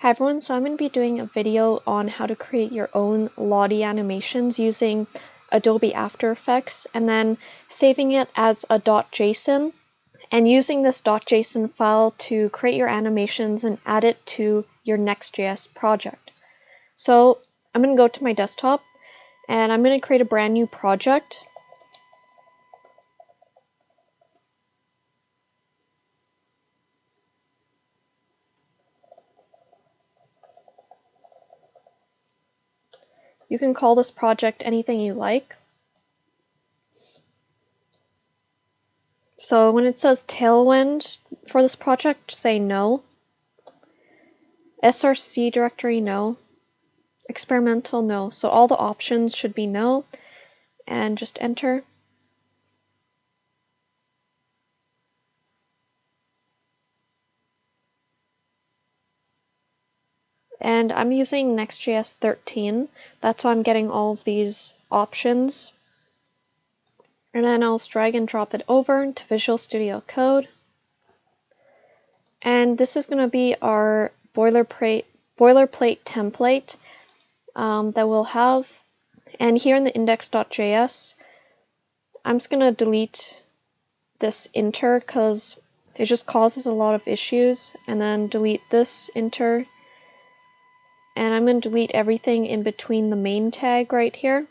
Hi everyone, so I'm going to be doing a video on how to create your own Lottie animations using Adobe After Effects and then saving it as a .json and using this .json file to create your animations and add it to your Next.js project. So I'm going to go to my desktop and I'm going to create a brand new project. You can call this project anything you like. So when it says Tailwind for this project, say no. SRC directory, no. Experimental, no. So all the options should be no, and just enter. And I'm using Next.js 13. That's why I'm getting all of these options. And then I'll just drag and drop it over into Visual Studio Code. And this is going to be our boilerplate template that we'll have. And here in the index.js, I'm just going to delete this inter because it just causes a lot of issues. And then delete this inter. And I'm going to delete everything in between the main tag right here.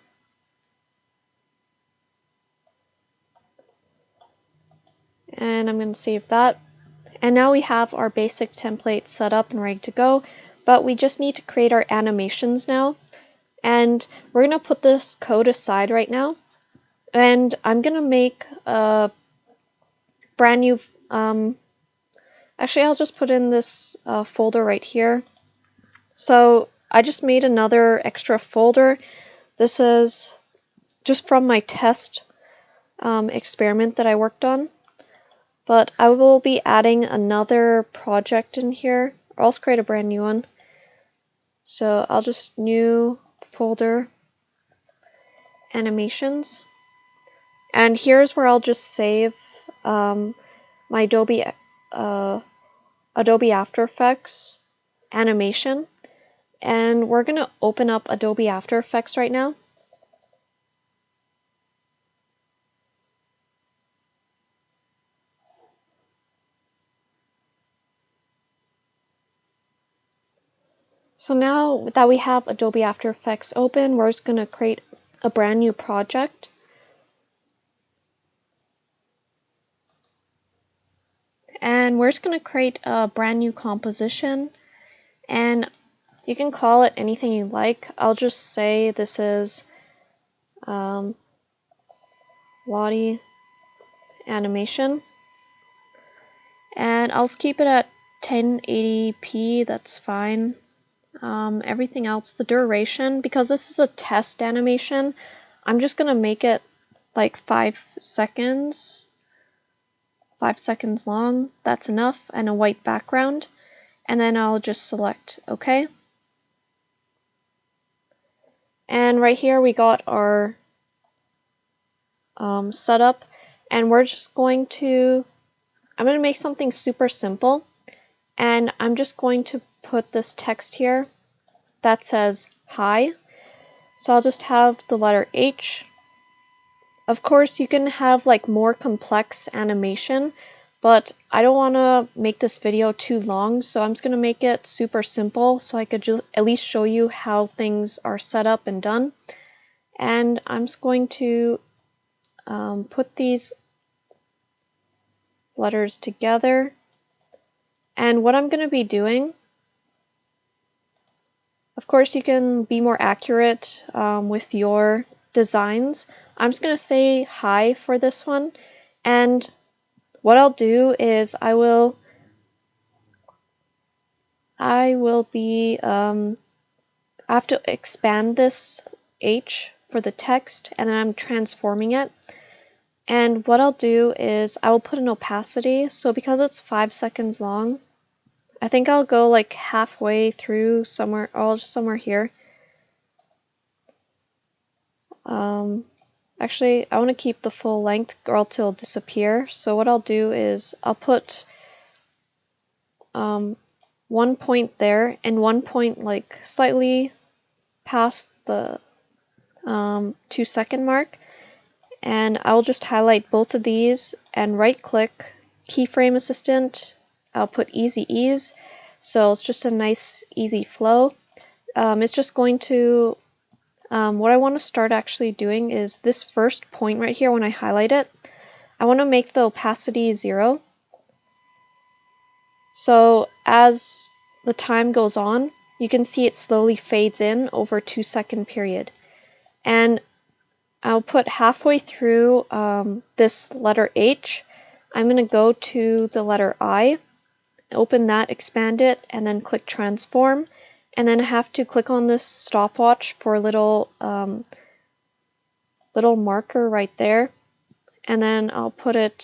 And I'm going to save that. And now we have our basic template set up and ready to go, but we just need to create our animations now. And we're going to put this code aside right now. And I'm going to make a brand new, actually I'll just put in this folder right here. So I just made another extra folder. This is just from my test experiment that I worked on. But I will be adding another project in here, or else create a brand new one. So I'll just new folder animations. And here's where I'll just save my Adobe After Effects animation. And we're going to open up Adobe After Effects right now. So now that we have Adobe After Effects open, we're just going to create a brand new project. And we're just going to create a brand new composition. And you can call it anything you like. I'll just say this is Lottie animation. And I'll keep it at 1080p, that's fine. Everything else, the duration, because this is a test animation, I'm just going to make it like 5 seconds. 5 seconds long, that's enough, and a white background. And then I'll just select OK. And right here we got our setup, and we're just going to, I'm going to make something super simple, and I'm just going to put this text here that says hi. So I'll just have the letter H. Of course you can have like more complex animation, but I don't want to make this video too long, so I'm just going to make it super simple so I could just at least show you how things are set up and done. And I'm just going to put these letters together. And what I'm going to be doing, of course you can be more accurate with your designs. I'm just going to say hi for this one, and what I'll do is I will be I have to expand this H for the text, and then I'm transforming it. And what I'll do is I will put an opacity, so because it's 5 seconds long, I think I'll go like halfway through somewhere, or just somewhere here. Actually, I want to keep the full length or else it'll disappear. So what I'll do is I'll put 1 one point there and one point like slightly past the 2-second mark, and I'll just highlight both of these and right click keyframe assistant. I'll put easy ease, so it's just a nice easy flow. It's just going to what I want to start actually doing is this first point right here. When I highlight it, I want to make the opacity 0. So as the time goes on, you can see it slowly fades in over a 2-second period. And I'll put halfway through this letter H, I'm going to go to the letter I, open that, expand it, and then click transform. And then I have to click on this stopwatch for a little marker right there. And then I'll put it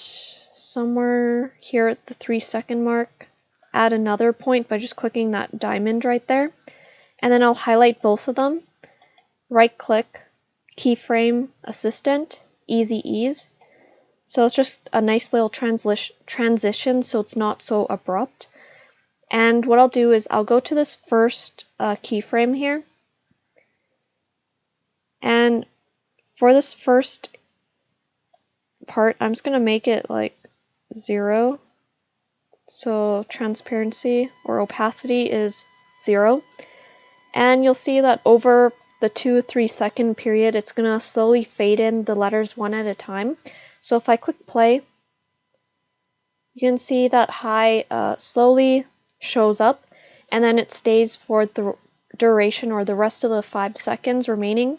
somewhere here at the 3-second mark. Add another point by just clicking that diamond right there. And then I'll highlight both of them, right click, keyframe assistant, easy ease. So it's just a nice little transition so it's not so abrupt. And what I'll do is I'll go to this first keyframe here. And for this first part, I'm just going to make it like 0. So transparency or opacity is 0. And you'll see that over the 2-3 second period, it's going to slowly fade in the letters one at a time. So if I click play, you can see that high slowly shows up, and then it stays for the duration or the rest of the 5 seconds remaining.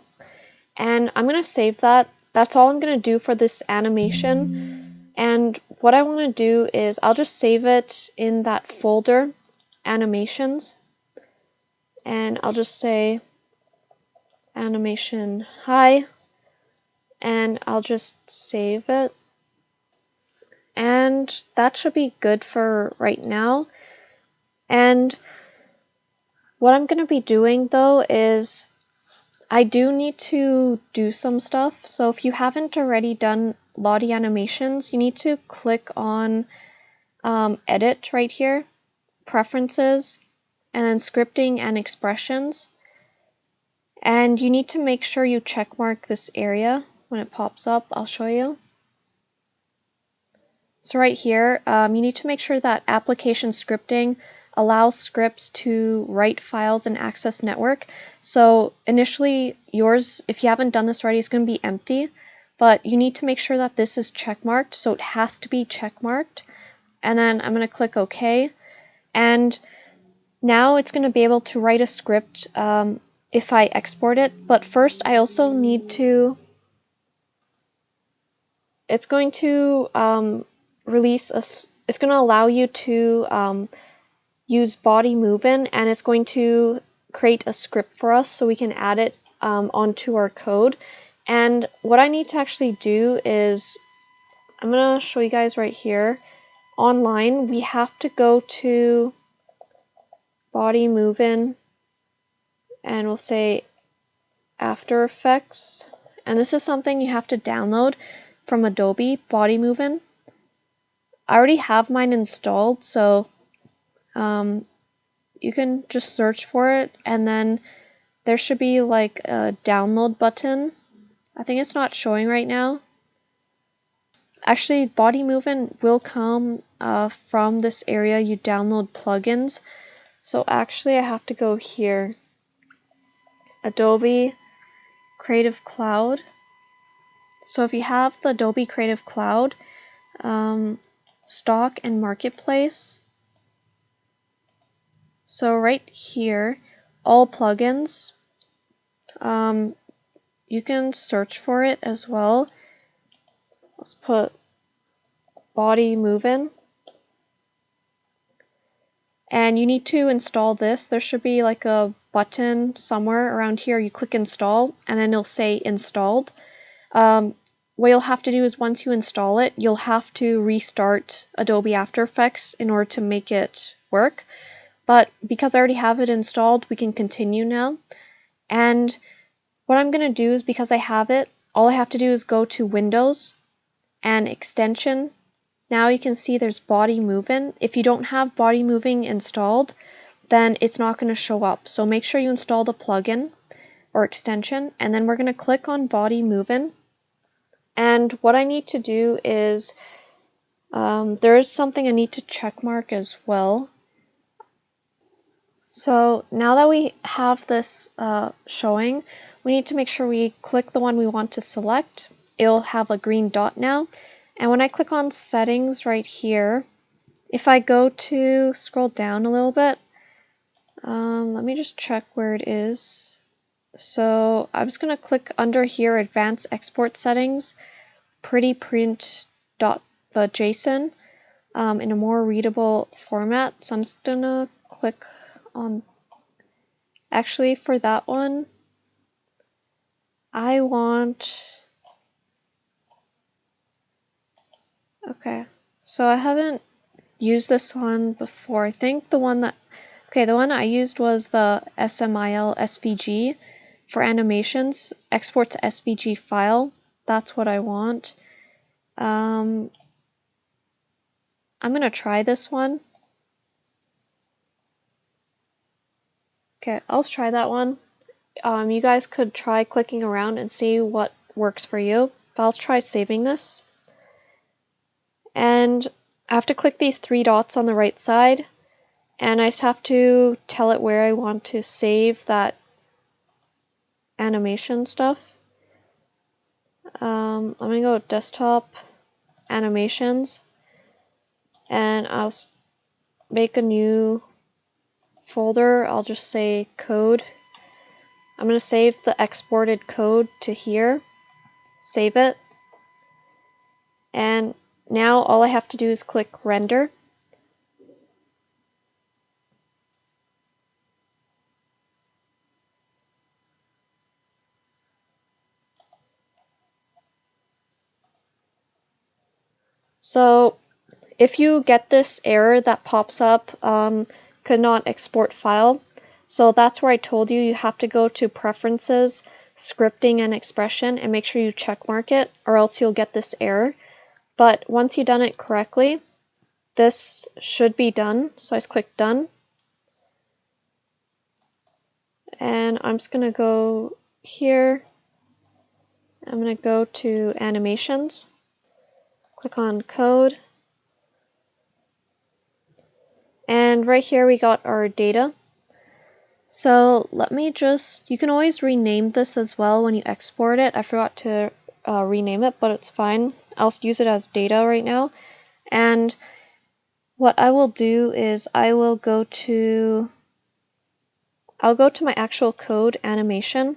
And I'm going to save that. That's all I'm going to do for this animation. And what I want to do is I'll just save it in that folder, animations, and I'll just say animation high, and I'll just save it. And that should be good for right now. And what I'm going to be doing though is I do need to do some stuff. So if you haven't already done Lottie animations, you need to click on edit right here, preferences, and then scripting and expressions. And you need to make sure you checkmark this area when it pops up. I'll show you. So right here, you need to make sure that application scripting allows scripts to write files and access network. So initially yours, if you haven't done this already, is going to be empty, but you need to make sure that this is checkmarked, so it has to be checkmarked. And then I'm going to click OK. And now it's going to be able to write a script if I export it. But first I also need to, it's going to it's going to allow you to use BodyMovin, and it's going to create a script for us so we can add it onto our code. And what I need to actually do is, I'm going to show you guys right here. Online, we have to go to BodyMovin, and we'll say After Effects. And this is something you have to download from Adobe, BodyMovin. I already have mine installed, so you can just search for it, and then there should be like a download button. I think it's not showing right now. Actually, BodyMovin will come from this area you download plugins. So actually I have to go here. Adobe Creative Cloud. So if you have the Adobe Creative Cloud, stock and marketplace. So right here, all plugins, you can search for it as well. Let's put BodyMovin. And you need to install this. There should be like a button somewhere around here. You click install, and then it'll say installed. What you'll have to do is once you install it, you'll have to restart Adobe After Effects in order to make it work. But because I already have it installed, we can continue now. And what I'm going to do is, because I have it, all I have to do is go to Windows and Extension. Now you can see there's BodyMovin. If you don't have BodyMovin installed, then it's not going to show up. So make sure you install the plugin or extension, and then we're going to click on BodyMovin. And what I need to do is, there is something I need to check mark as well. So now that we have this showing, we need to make sure we click the one we want to select. It'll have a green dot now. And when I click on settings right here, if I go to scroll down a little bit, let me just check where it is. So I'm just going to click under here, advanced export settings, pretty print dot the JSON in a more readable format. So I'm just going to click on, actually for that one, I want, okay, so I haven't used this one before. I think the one that, okay, the one I used was the SMIL SVG for animations, export to SVG file. That's what I want. I'm going to try this one. Okay, I'll try that one. You guys could try clicking around and see what works for you. But I'll try saving this. And I have to click these three dots on the right side, and I just have to tell it where I want to save that animation stuff. I'm going to go desktop, animations, and I'll make a new folder. I'll just say code. I'm going to save the exported code to here, save it, and now all I have to do is click render. So if you get this error that pops up, could not export file, so that's where I told you have to go to preferences, scripting and expression, and make sure you check mark it, or else you'll get this error. But once you've done it correctly, this should be done. So I just click done, and I'm just going to go here. I'm going to go to animations, click on code, and right here we got our data. So let me just, you can always rename this as well when you export it. I forgot to rename it, but it's fine. I'll use it as data right now. And what I will do is I'll go to my actual code animation.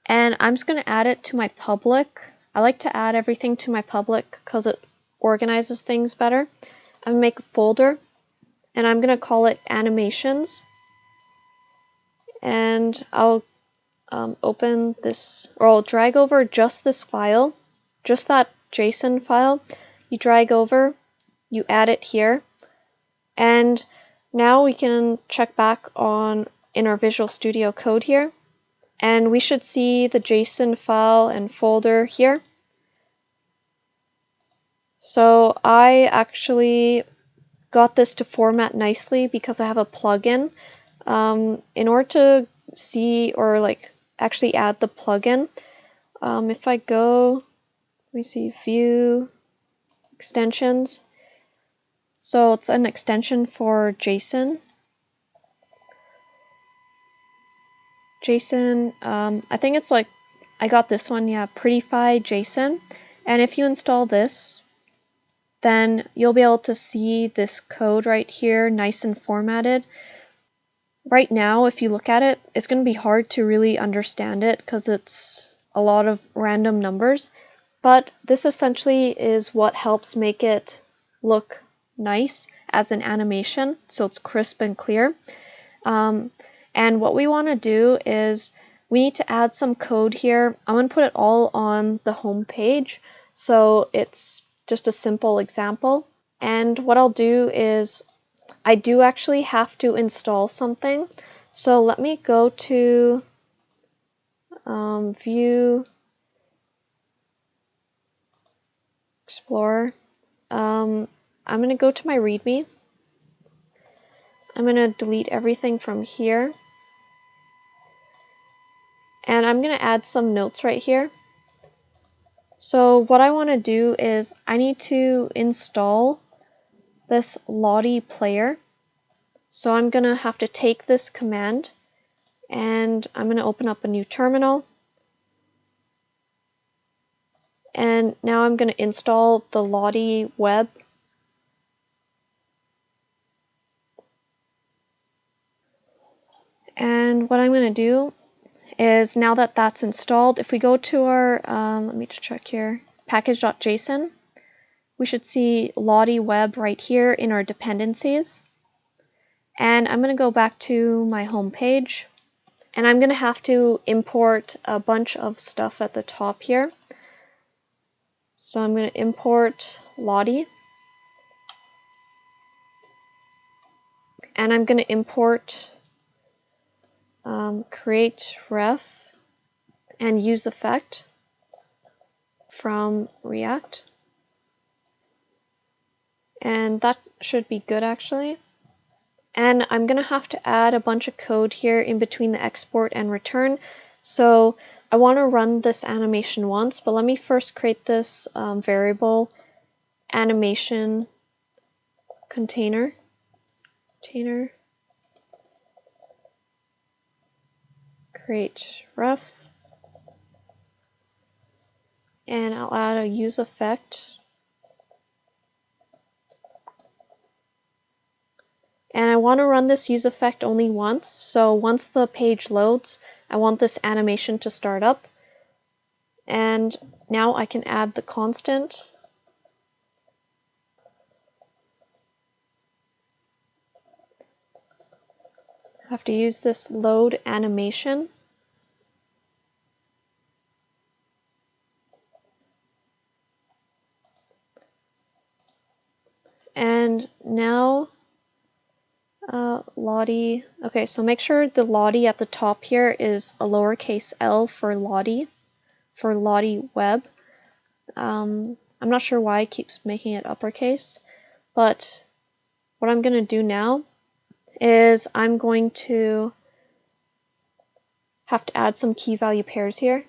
And I'm just going to add it to my public. I like to add everything to my public because it organizes things better. I'm going to make a folder, and I'm going to call it animations. And I'll open this, or I'll drag over just this file, just that JSON file. You drag over, you add it here, and now we can check back on in our Visual Studio Code here, and we should see the JSON file and folder here. So I actually got this to format nicely because I have a plugin. In order to see or like actually add the plugin, if I go, let me see, view, extensions. So it's an extension for JSON. I think it's like, I got this one, yeah, Prettify JSON. And if you install this, then you'll be able to see this code right here, nice and formatted. Right now, if you look at it, it's going to be hard to really understand it because it's a lot of random numbers. But this essentially is what helps make it look nice as an animation, so it's crisp and clear. And what we want to do is we need to add some code here. I'm going to put it all on the home page, so it's just a simple example. And what I'll do is I do actually have to install something. So let me go to View, Explorer. I'm going to go to my README. I'm going to delete everything from here. And I'm going to add some notes right here. So what I want to do is I need to install this Lottie player. So I'm going to have to take this command and I'm going to open up a new terminal. And now I'm going to install the Lottie web. And what I'm going to do is, now that that's installed, if we go to our, let me just check here, package.json, we should see Lottie web right here in our dependencies. And I'm going to go back to my home page, and I'm going to have to import a bunch of stuff at the top here. So I'm going to import Lottie, and I'm going to import create ref and use effect from React. And that should be good actually. And I'm going to have to add a bunch of code here in between the export and return. So I want to run this animation once, but let me first create this variable animation container. Create ref. And I'll add a use effect. And I want to run this use effect only once. So once the page loads, I want this animation to start up. And now I can add the constant. I have to use this load animation. And now Lottie. Okay, so make sure the Lottie at the top here is a lowercase l for Lottie web. I'm not sure why it keeps making it uppercase, but what I'm going to do now is I'm going to have to add some key value pairs here.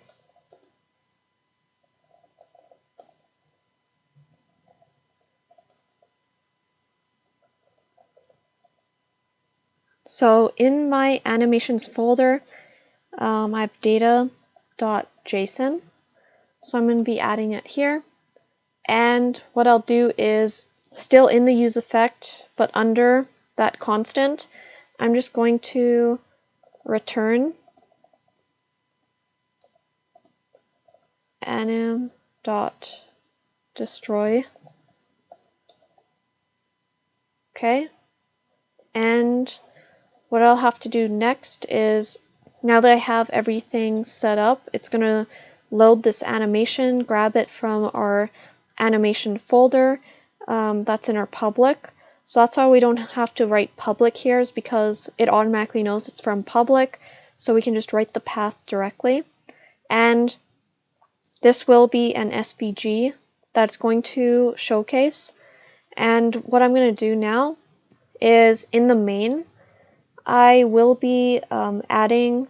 So in my animations folder, I have data.json. So I'm going to be adding it here. And what I'll do is, still in the use effect, but under that constant, I'm just going to return anim.destroy. Okay. And what I'll have to do next is, now that I have everything set up, it's going to load this animation, grab it from our animation folder that's in our public. So that's why we don't have to write public here, is because it automatically knows it's from public, so we can just write the path directly. And this will be an SVG that's going to showcase. And what I'm going to do now is, in the main, I will be adding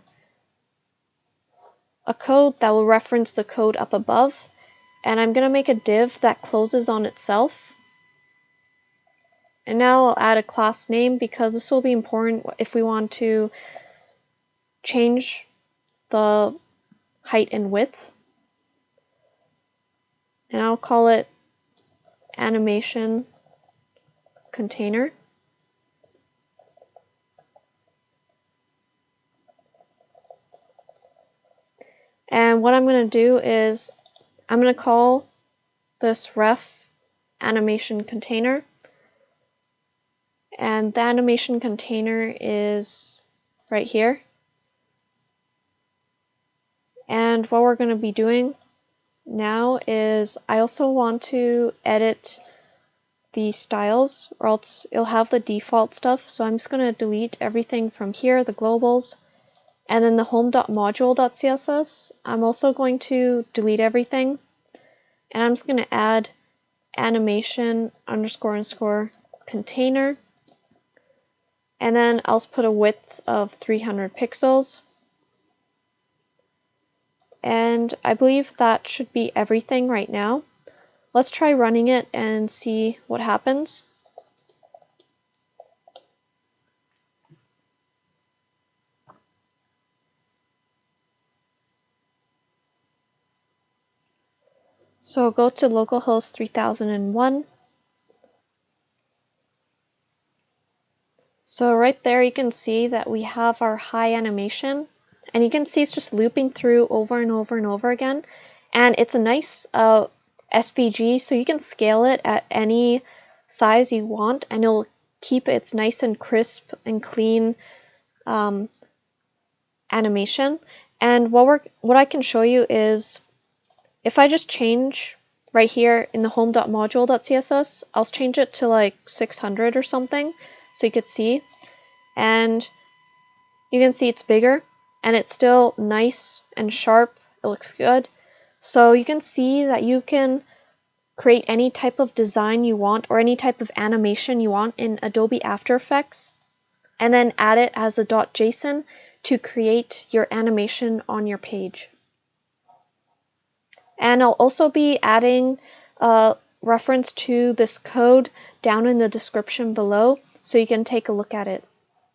a code that will reference the code up above, and I'm going to make a div that closes on itself. And now I'll add a class name, because this will be important if we want to change the height and width. And I'll call it animation container. And what I'm going to do is, I'm going to call this ref animation container. And the animation container is right here. And what we're going to be doing now is, I also want to edit the styles, or else it'll have the default stuff. So I'm just going to delete everything from here, the globals, and then the home.module.css. I'm also going to delete everything, and I'm just going to add animation __ container, and then I'll put a width of 300 pixels. And I believe that should be everything right now. Let's try running it and see what happens. So go to localhost 3001. So right there you can see that we have our high animation, and you can see it's just looping through over and over and over again. And it's a nice SVG, so you can scale it at any size you want, and it'll keep its nice and crisp and clean animation. And what I can show you is, if I just change right here in the home.module.css, I'll change it to like 600 or something so you could see. And you can see it's bigger and it's still nice and sharp. It looks good. So you can see that you can create any type of design you want or any type of animation you want in Adobe After Effects, and then add it as a .json to create your animation on your page. And I'll also be adding a reference to this code down in the description below so you can take a look at it.